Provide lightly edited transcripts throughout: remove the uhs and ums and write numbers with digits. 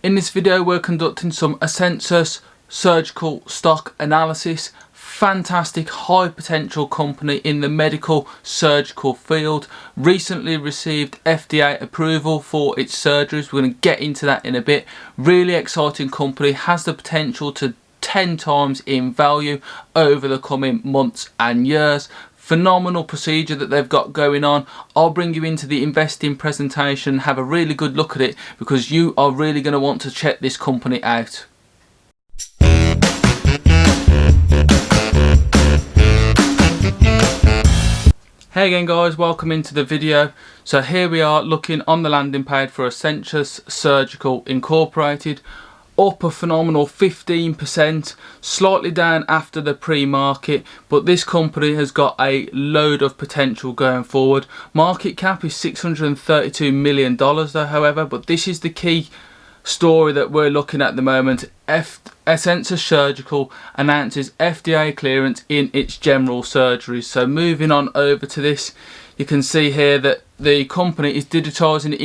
In this video we're conducting some Asensus surgical stock analysis. Fantastic high potential company in the medical surgical field. Recently received FDA approval for its surgeries. We're going to get into that in a bit. Really exciting company, has the potential to 10 times in value over the coming months and years. Phenomenal procedure that they've got going on. I'll bring you into the investing presentation, have a really good look at it because you are really going to want to check this company out. Hey again guys, welcome into the video. So here we are looking on the landing page for Asensus Surgical Incorporated. Up a phenomenal 15%, slightly down after the pre-market, but this company has got a load of potential going forward. Market cap is $632 million though, however, but this is the key story that we're looking at the moment. Asensus Surgical announces FDA clearance in its general surgeries. So moving on over to this, you can see here that the company is digitising the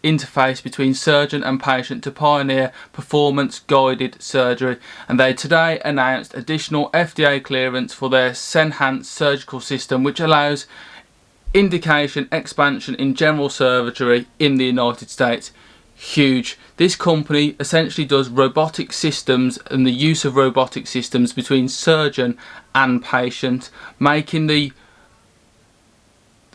interface between surgeon and patient to pioneer performance guided surgery, and they today announced additional FDA clearance for their Senhance surgical system, which allows indication expansion in general surgery in the United States. Huge. This company essentially does robotic systems and the use of robotic systems between surgeon and patient, making the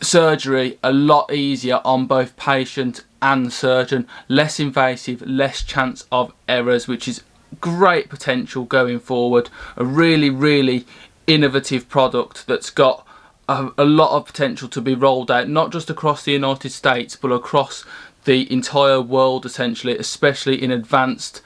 surgery a lot easier on both patient and surgeon, less invasive, less chance of errors, which is great potential going forward. A really innovative product that's got a lot of potential to be rolled out, not just across the United States but across the entire world essentially, especially in advanced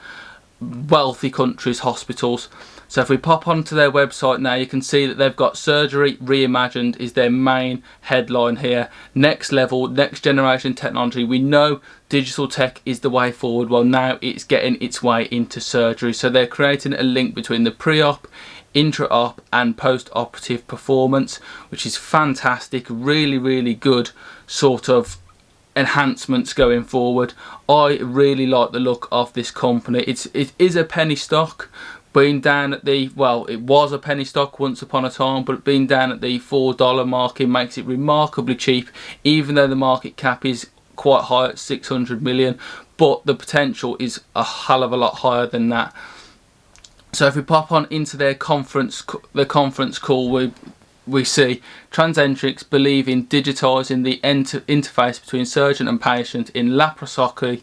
wealthy countries' hospitals. So if we pop onto their website now, you can see that they've got surgery reimagined is their main headline here. Next level, next generation technology. We know digital tech is the way forward. Well, now it's getting its way into surgery. So they're creating a link between the pre-op, intra-op and post-operative performance, which is fantastic. Really good sort of enhancements going forward. I really like the look of this company. It is a penny stock, being down at the, well, it was a penny stock once upon a time, but being down at the $4 mark, it makes it remarkably cheap, even though the market cap is quite high at 600 million, but the potential is a hell of a lot higher than that. So if we pop on into their conference call, we see Transentrix believe in digitising the interface between surgeon and patient in laparoscopy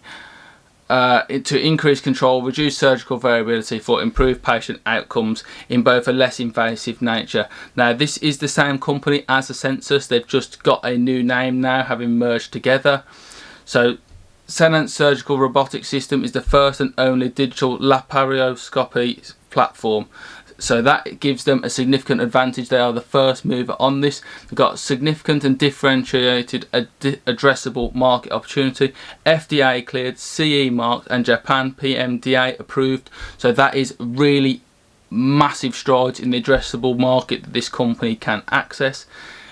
to increase control, reduce surgical variability for improved patient outcomes in both a less invasive nature. Now this is the same company as Asensus, they've just got a new name now, having merged together. So Senhance Surgical Robotic System is the first and only digital laparoscopy platform. So that gives them a significant advantage. They are the first mover on this. They've got significant and differentiated addressable market opportunity. FDA cleared, CE marked and Japan PMDA approved. So that is really massive strides in the addressable market that this company can access.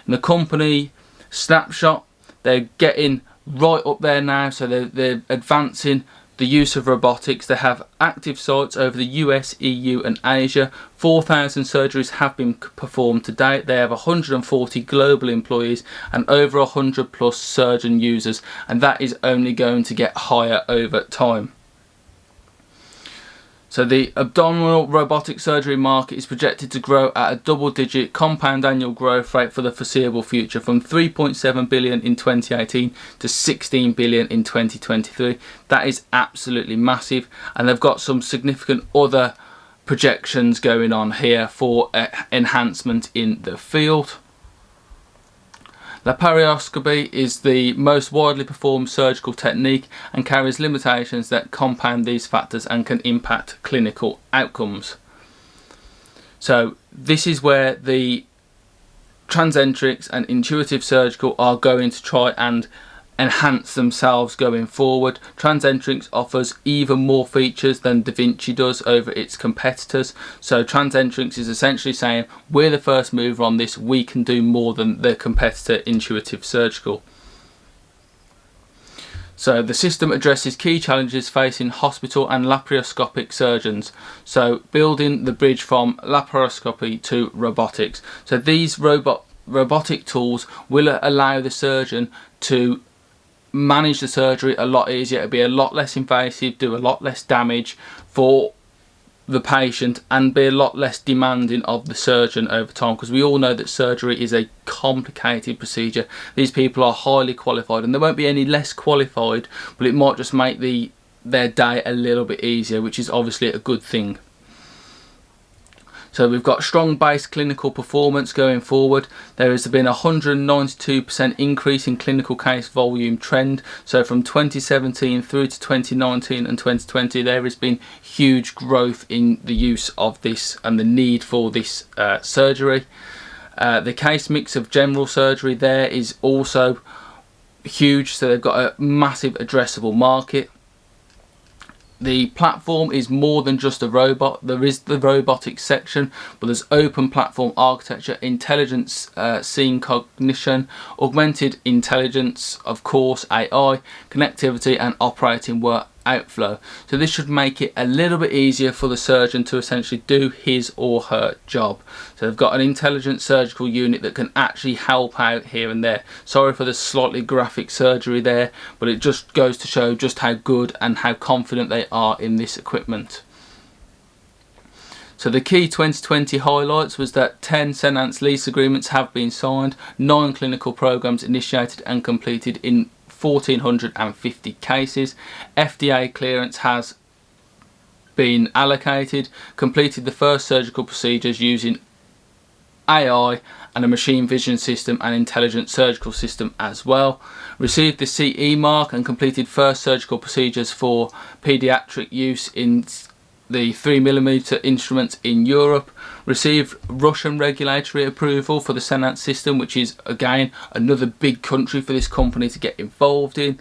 And the company snapshot, they're getting right up there now. So they're advancing the use of robotics. They have active sites over the US, EU and Asia. 4,000 surgeries have been performed to date. They have 140 global employees and over 100 plus surgeon users, and that is only going to get higher over time. So the abdominal robotic surgery market is projected to grow at a double-digit compound annual growth rate for the foreseeable future, from 3.7 billion in 2018 to 16 billion in 2023. That is absolutely massive, and they've got some significant other projections going on here for enhancement in the field. Laparoscopy is the most widely performed surgical technique and carries limitations that compound these factors and can impact clinical outcomes. So this is where the Transentrix and Intuitive Surgical are going to try and enhance themselves going forward. Transentrix offers even more features than Da Vinci does over its competitors. So Transentrix is essentially saying, we're the first mover on this, we can do more than their competitor Intuitive Surgical. So the system addresses key challenges facing hospital and laparoscopic surgeons. So building the bridge from laparoscopy to robotics. So these robotic tools will allow the surgeon to manage the surgery a lot easier. It'll be a lot less invasive, do a lot less damage for the patient, and be a lot less demanding of the surgeon over time, because we all know that surgery is a complicated procedure. These people are highly qualified, and they won't be any less qualified, but it might just make their day a little bit easier, which is obviously a good thing. So we've got strong base clinical performance going forward. There has been a 192% increase in clinical case volume trend. So from 2017 through to 2019 and 2020, there has been huge growth in the use of this and the need for this surgery. The case mix of general surgery there is also huge. So they've got a massive addressable market. The platform is more than just a robot. There is the robotics section, but there's open platform architecture, intelligence, scene cognition, augmented intelligence, of course, AI, connectivity and operating work outflow. So this should make it a little bit easier for the surgeon to essentially do his or her job. So they've got an intelligent surgical unit that can actually help out here and there. Sorry for the slightly graphic surgery there, but it just goes to show just how good and how confident they are in this equipment. So the key 2020 highlights was that 10 Senance lease agreements have been signed, 9 clinical programs initiated and completed in 1,450 cases. FDA clearance has been allocated, completed the first surgical procedures using AI and a machine vision system and intelligent surgical system as well. Received the CE mark and completed first surgical procedures for pediatric use in the 3mm instruments in Europe. Received Russian regulatory approval for the Senance system, which is again another big country for this company to get involved in.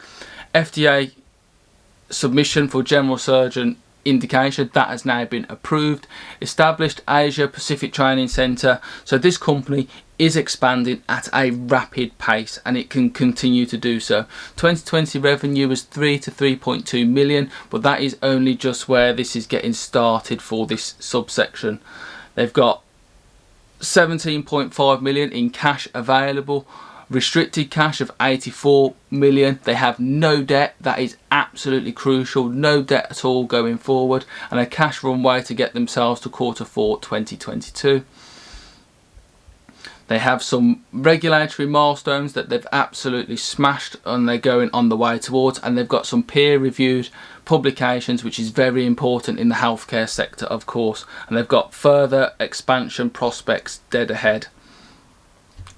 FDA submission for general surgeon indication, that has now been approved. Established Asia Pacific Training Centre. So this company is expanding at a rapid pace, and it can continue to do so. 2020 revenue was 3 to 3.2 million, but that is only just where this is getting started for this subsection. They've got 17.5 million in cash available, restricted cash of 84 million. They have no debt. That is absolutely crucial. No debt at all going forward, and a cash runway to get themselves to Q4 2022. They have some regulatory milestones that they've absolutely smashed and they're going on the way towards, and they've got some peer-reviewed publications, which is very important in the healthcare sector, of course, and they've got further expansion prospects dead ahead.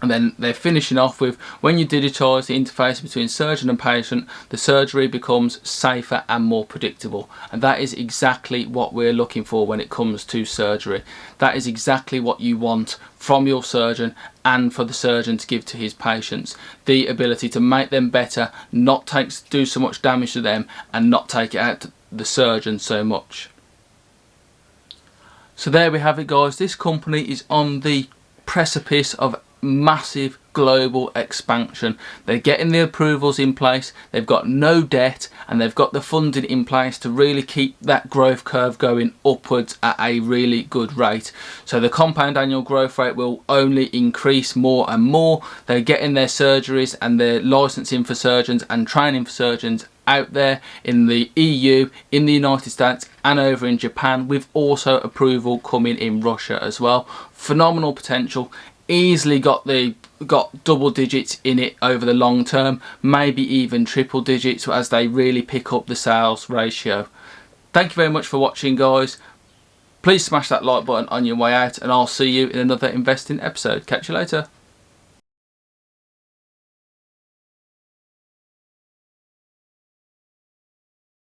And then they're finishing off with, when you digitise the interface between surgeon and patient, the surgery becomes safer and more predictable. And that is exactly what we're looking for when it comes to surgery. That is exactly what you want from your surgeon and for the surgeon to give to his patients. The ability to make them better, not do so much damage to them, and not take it out to the surgeon so much. So there we have it, guys. This company is on the precipice of massive global expansion. They're getting the approvals in place, they've got no debt, and they've got the funding in place to really keep that growth curve going upwards at a really good rate. So the compound annual growth rate will only increase more and more. They're getting their surgeries and their licensing for surgeons and training for surgeons out there in the EU, in the United States and over in Japan, with also approval coming in Russia as well. Phenomenal potential. Easily got double digits in it over the long term, maybe even triple digits as they really pick up the sales ratio. Thank you very much for watching, guys. Please smash that like button on your way out, and I'll see you in another investing episode. Catch you later.